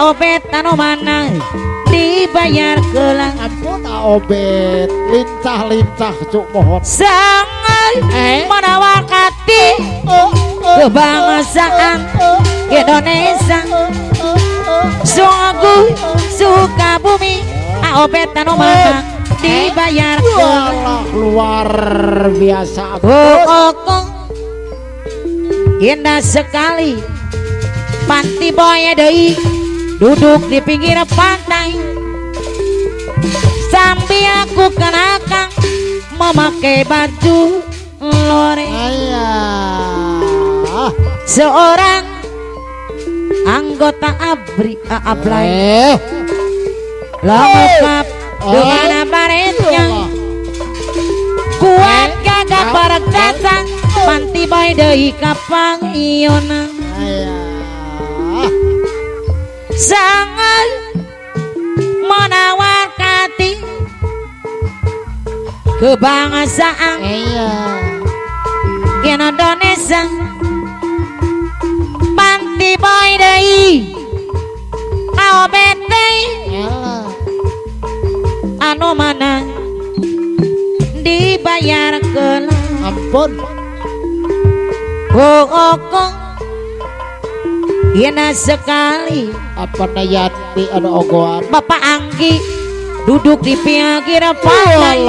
obet anu mana dibayar kelang. Ampun obet lincah-lincah cuk mohon. Sangat menawakati kebangsaan Indonesia. Sungguh suka bumi obet anu mana dibayar kelang. Luar biasa. Indah sekali panti boy deui duduk di pinggir pantai sambil aku kenakan memakai baju lore. Seorang anggota ablay lengkap dengan baretnya kuat gagah perkasa panti boy deui kapang iona. Sangat menawakati kebangsaan Indonesia. Panti boy deui obet deui anu mana dibayar kelang. Ampun. Indah sekali Apa nayati ada ogoan. Bapak Anggi duduk di pinggir pantai.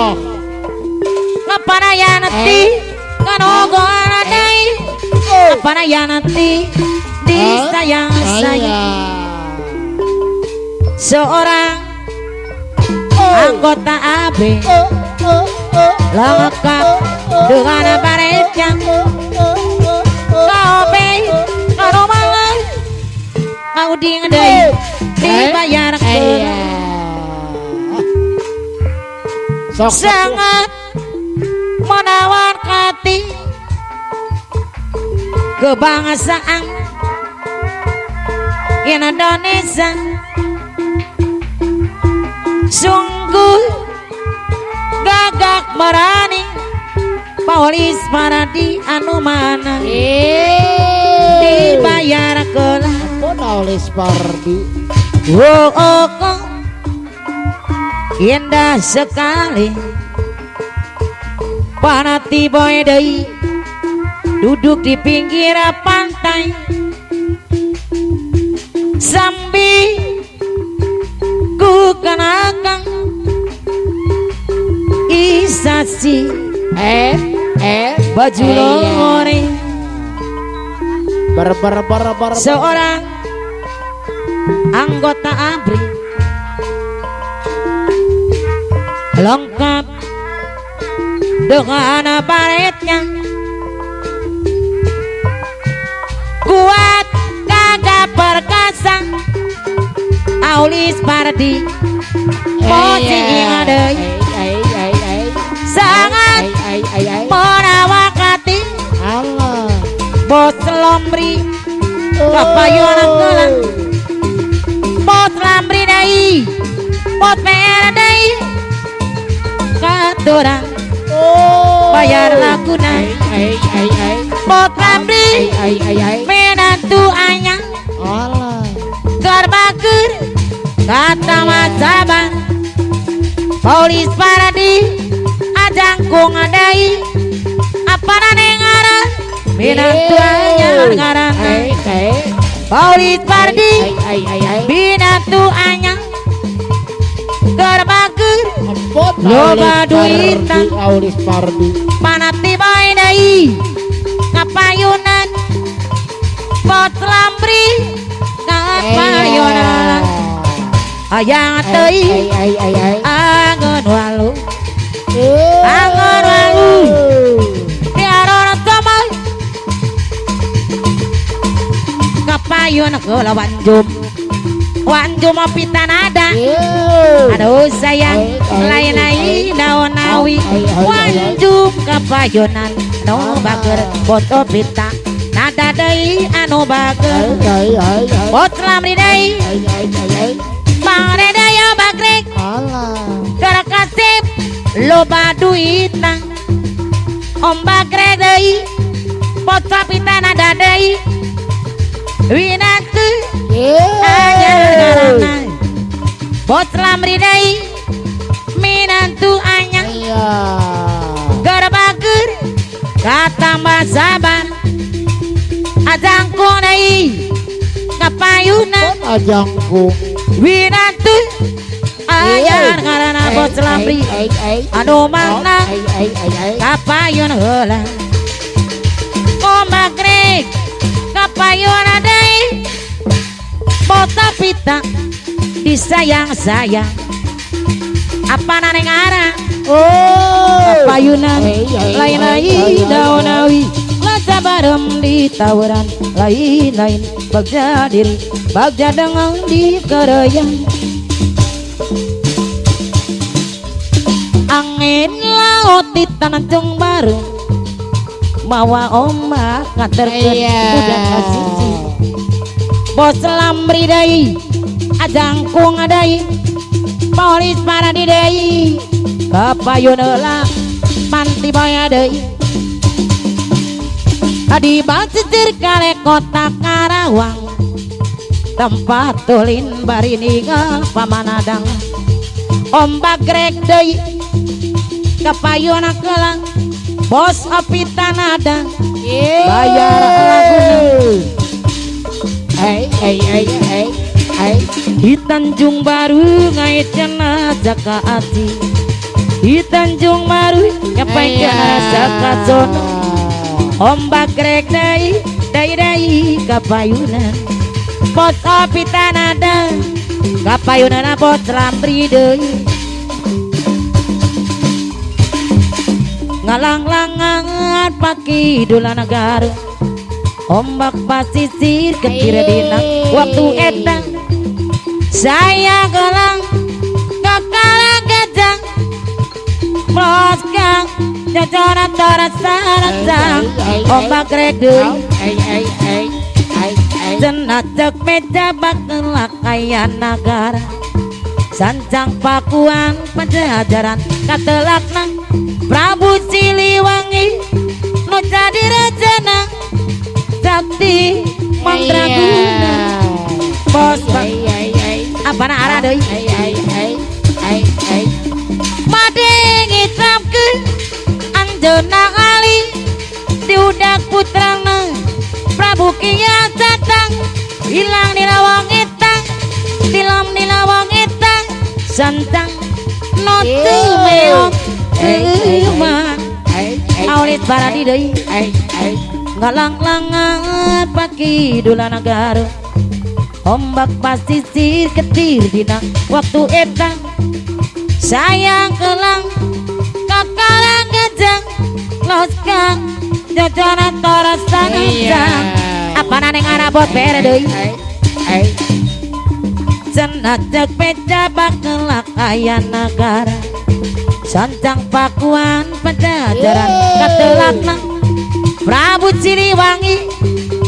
Ngapa nayanati kan ogoan adai. Ngapa nayanati disayang-sayang. Seorang anggota AB lengkap dengan baretnya. Kau dingdai dibayar sangat menawakati kebangsaan Indonesia. Sungguh gagah berani Paulis Paradi anu mana dibayar kelang. Paulis Paradi. Indah sekali panati boy deui duduk di pinggir pantai sambil ku kenakan isasi baju lore. Seorang anggota ABRI lengkap dengan baretnya kuat gagah perkasa Aulis Paradi posisi ngadei sangat menawakati bos lombri kapayunan kelang bos lombri dai bos PR dai katurang bayar laguna bos lombri menantu anyang garbakur kata masaban Paulis Paradi ajangku ngadai apa nanengara menantu anyang ngarang Paulis Paradi binatu anyang garbakur loba duitan Paulis Paradi panati boy deui kapayunan bot lambri kapayunan hayang teuing angeun walu angeun walu diarona tomai kapayun keula wanjum pitanada aduh sayang lain-lain daun nawi wanjum kapayunan anu bager boto pita nada deui anu bager bot lamri deui pare deui bagrek gara kasep loba duitna om bagrek deui bot pita nada deui winatu anyar tambah sabar ajangku deui kapayunan ajangku winatu ayah karena bos lamri anu mangna kapayun heula ombak rek kapayun adai bota pita disayang-sayang apa naneng arah kapayunan lain-lain daunawi laca barem di tawuran lain-lain bagja diri bagja dengan di kereyan angin laut di tanjung baru mawa ombak ngaterkeun budak kasisi bos lamri deui ajangku ngadai polis para di deui kapayun heula manti boya deui adi bacicir kale kota Karawang tempat tulin bari ninggal pamanadang ombak grek deui kapayun kelang bos api tanada bayar laguna di Tanjung Baru ngait jenazah ka ati di Tanjung Baru nyapai jenazah ka sono ombak grek dai kapayunan bos api tanada kapayunan bos lamri deui ngalang-langan paki dula negara ombak pasisir ketir dina waktu eta saya gelang kakalang gajang mloskang jajaran tarasarasang ombak grek deui cenah cek meja bakal lakayan nagara sancang pakuan pajajaran katelakna Prabu Siliwangi no jadi rajana sakti mandraguna bos apa na arah deui made ngitramkeun anjeunna kali diudak putrana Prabu Kiya Satang hilang di lawang etang tilam di lawang etang santang no teu meong aulit baradi deui ngalang-langan paki dula negara ombak pasisir ketir dina waktu eta sayang kelang kakalang gajang loskang jajaran tarasanang apa naneng arabot bere deui cenah cek pejabat kelakayan negara sancang pakuan pajajaran katelakna Prabu Siliwangi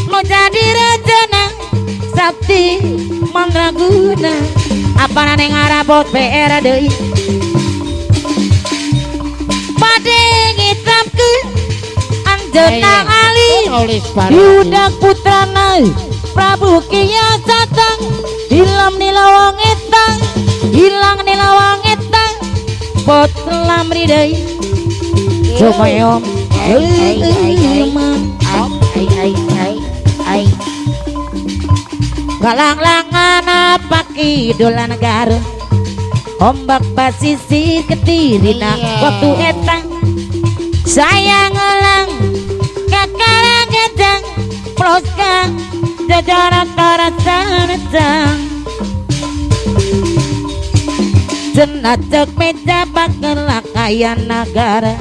mau jadi rajana sakti mandraguna apa naneng arabot PR deui pade ngitramkeun anjeunna alih diudak putrana Prabu Kiya Satang hilang di lawang etang hilang di lawang etang bot lamri deui sumayom galang-langan paki dola negara ombak pasisir ketirina waktu etang sayang ngelang kakalang gajang ploska jajaran tarasanang cenah cek meja bakal lakayan negara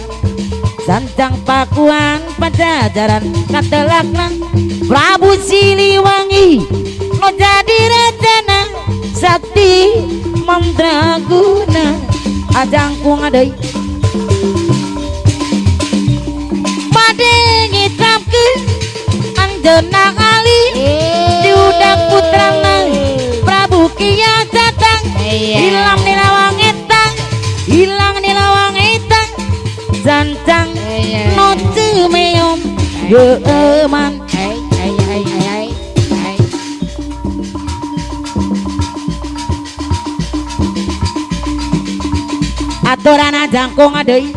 sancang pakuan pajajaran katelakna Prabu Siliwangi mau jadi rajana sakti mandraguna ajangku ngadei pade ngitramkeun anjeunna kali diudak putrana Prabu Kiya Satang hilang di lawang etang hilang di lawang etang sancang no teu meong geuman aturan jangkung deui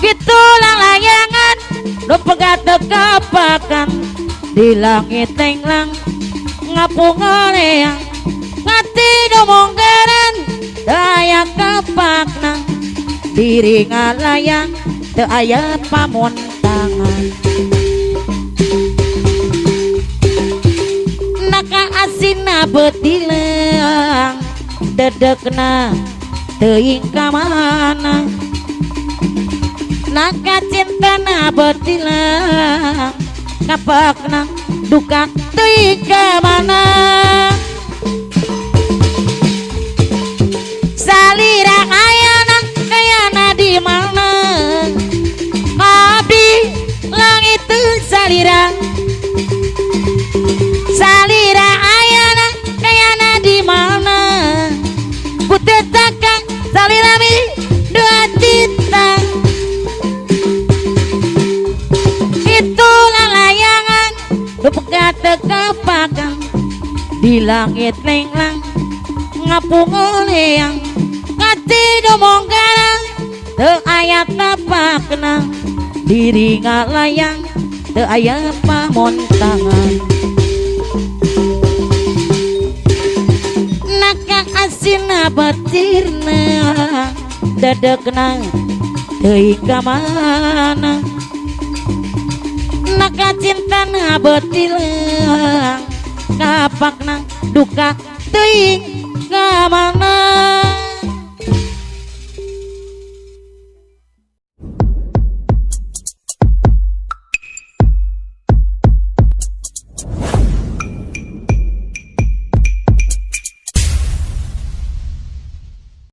Itulah layangan nu pegat kapakan di langit tenglang ngapungoleang ngati domonggaran daya kapakna diri ngalayang teu aya pamontangan naka asina betilang dedekna teuing ka mana naka cintana betilang kapakna duka teuing ka mana salira kayana di mana abdi langit teu salira salira ayana kayana di mana putih takang salira mi dua cinta itulah layangan pegat kapakan di langit lenglang ngapungoleang ngati domonggarang teu aya tapakna diri ngalayang teu aya pamontangan naka asina batirna dadekna teuing ka mana naka cintana betilang kapakna duka teuing ka mana